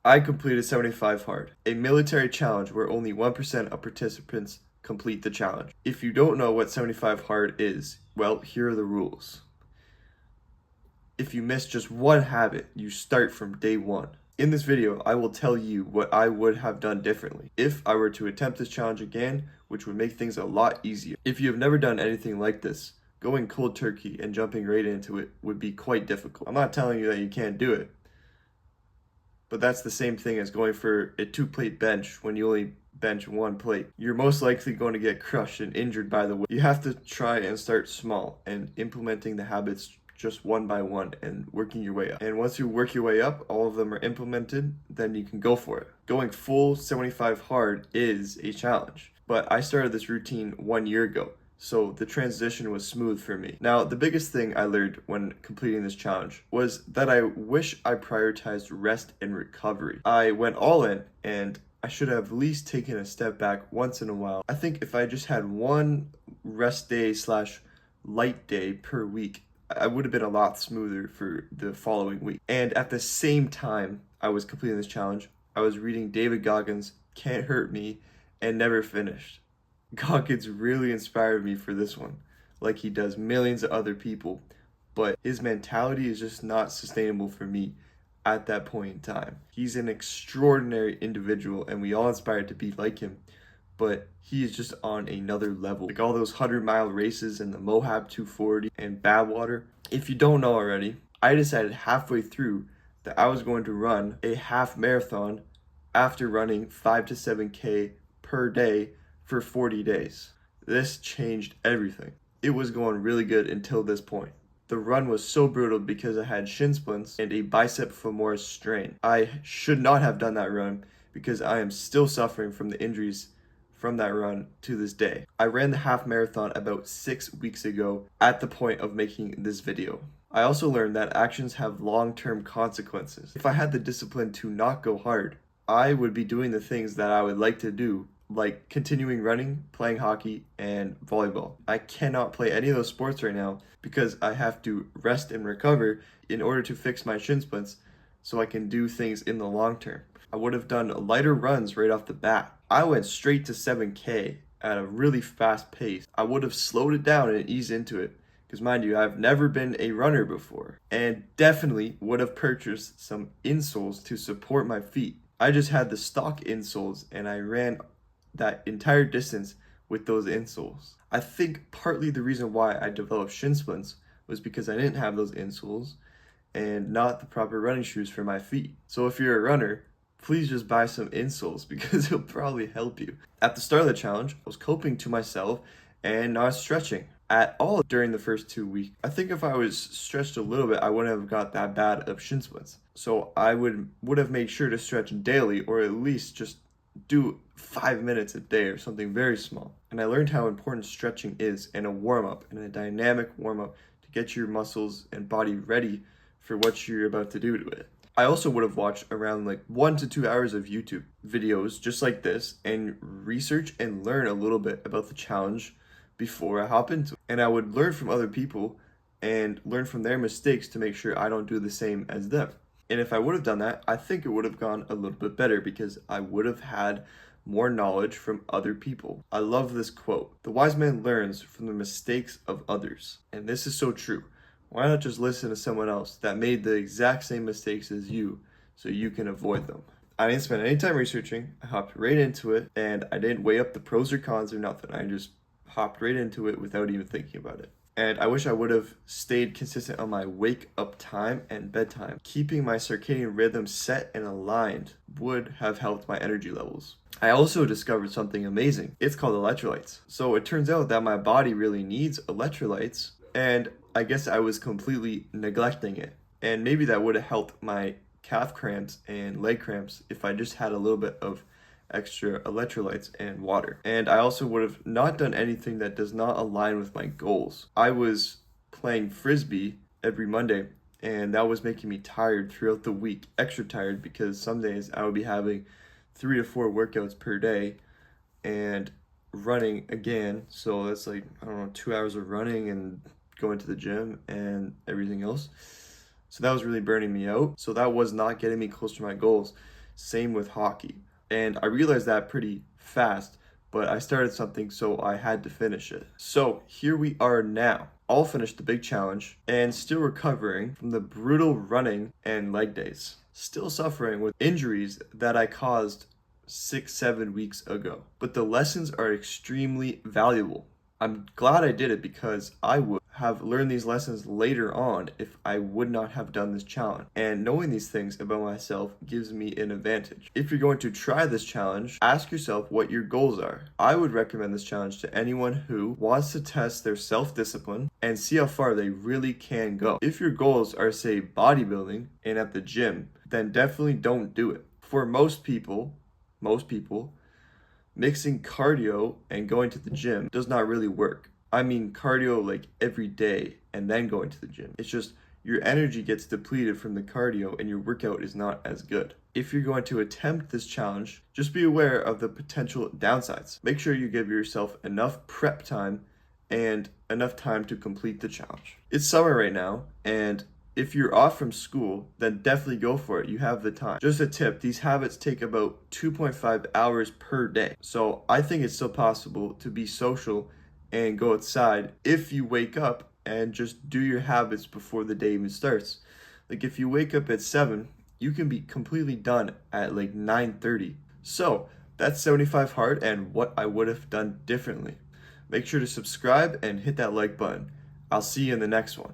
I completed 75 hard, a military challenge where only 1% of participants complete the challenge. If you don't know what 75 hard is, well, here are the rules. If you miss just one habit, you start from day one. In this video, I will tell you what I would have done differently if I were to attempt this challenge again, which would make things a lot easier. If you have never done anything like this, going cold turkey and jumping right into it would be quite difficult. I'm not telling you that you can't do it, but that's the same thing as going for a 2-plate bench when you only bench 1 plate. You're most likely going to get crushed and injured by the way. You have to try and start small and implementing the habits just one by one and working your way up. And once you work your way up, all of them are implemented, then you can go for it. Going full 75 hard is a challenge, but I started this routine 1 year ago, so the transition was smooth for me. Now, the biggest thing I learned when completing this challenge was that I wish I prioritized rest and recovery. I went all in, and I should have at least taken a step back once in a while. I think if I just had one rest day / light day per week, I would have been a lot smoother for the following week. And at the same time I was completing this challenge, I was reading David Goggins' Can't Hurt Me and Never Finished. Goggins really inspired me for this one, like he does millions of other people, but his mentality is just not sustainable for me at that point in time. He's an extraordinary individual and we all aspire to be like him, but he is just on another level. Like all those 100-mile races and the Moab 240 and Badwater. If you don't know already, I decided halfway through that I was going to run a half marathon after running 5 to 7K per day for 40 days. This changed everything. It was going really good until this point. The run was so brutal because I had shin splints and a bicep femoris strain. I should not have done that run because I am still suffering from the injuries from that run to this day. I ran the half marathon about 6 weeks ago at the point of making this video. I also learned that actions have long-term consequences. If I had the discipline to not go hard, I would be doing the things that I would like to do, like continuing running, playing hockey, and volleyball. I cannot play any of those sports right now because I have to rest and recover in order to fix my shin splints so I can do things in the long term. I would have done lighter runs right off the bat. I went straight to 7K at a really fast pace. I would have slowed it down and eased into it because, mind you, I've never been a runner before, and definitely would have purchased some insoles to support my feet. I just had the stock insoles and I ran that entire distance with those insoles. I think partly the reason why I developed shin splints was because I didn't have those insoles and not the proper running shoes for my feet. So if you're a runner, please just buy some insoles because it'll probably help you. At the start of the challenge, I was coping to myself and not stretching at all during the first 2 weeks. I think if I was stretched a little bit, I wouldn't have got that bad of shin splints. So I would have made sure to stretch daily, or at least just do 5 minutes a day or something very small. And I learned how important stretching is, and a warm-up, and a dynamic warm-up to get your muscles and body ready for what you're about to do to it. I also would have watched around 1 to 2 hours of YouTube videos just like this and research and learn a little bit about the challenge before I hop into it. And I would learn from other people and learn from their mistakes to make sure I don't do the same as them. And if I would have done that, I think it would have gone a little bit better because I would have had more knowledge from other people. I love this quote: "The wise man learns from the mistakes of others." And this is so true. Why not just listen to someone else that made the exact same mistakes as you so you can avoid them? I didn't spend any time researching. I hopped right into it, and I didn't weigh up the pros or cons or nothing. I just hopped right into it without even thinking about it. And I wish I would have stayed consistent on my wake up time and bedtime. Keeping my circadian rhythm set and aligned would have helped my energy levels. I also discovered something amazing. It's called electrolytes. So it turns out that my body really needs electrolytes, and I guess I was completely neglecting it. And maybe that would have helped my calf cramps and leg cramps if I just had a little bit of extra electrolytes and water. And I also would have not done anything that does not align with my goals. I was playing frisbee every Monday, and that was making me tired throughout the week, extra tired, because some days I would be having 3 to 4 workouts per day and running again. So that's 2 hours of running and going to the gym and everything else. So that was really burning me out. So that was not getting me close to my goals. Same with hockey. And I realized that pretty fast, but I started something, so I had to finish it. So here we are now, all finished the big challenge and still recovering from the brutal running and leg days. Still suffering with injuries that I caused 6, 7 weeks ago. But the lessons are extremely valuable. I'm glad I did it because I would have learned these lessons later on if I would not have done this challenge. And knowing these things about myself gives me an advantage. If you're going to try this challenge, ask yourself what your goals are. I would recommend this challenge to anyone who wants to test their self-discipline and see how far they really can go. If your goals are, say, bodybuilding and at the gym, then definitely don't do it. For most people, mixing cardio and going to the gym does not really work. I mean cardio like every day and then going to the gym. It's just your energy gets depleted from the cardio and your workout is not as good. If you're going to attempt this challenge, just be aware of the potential downsides. Make sure you give yourself enough prep time and enough time to complete the challenge. It's summer right now, and if you're off from school, then definitely go for it. You have the time. Just a tip, these habits take about 2.5 hours per day. So I think it's still possible to be social and go outside if you wake up and just do your habits before the day even starts. Like if you wake up at 7, you can be completely done at like 9:30. So that's 75 hard and what I would have done differently. Make sure to subscribe and hit that like button. I'll see you in the next one.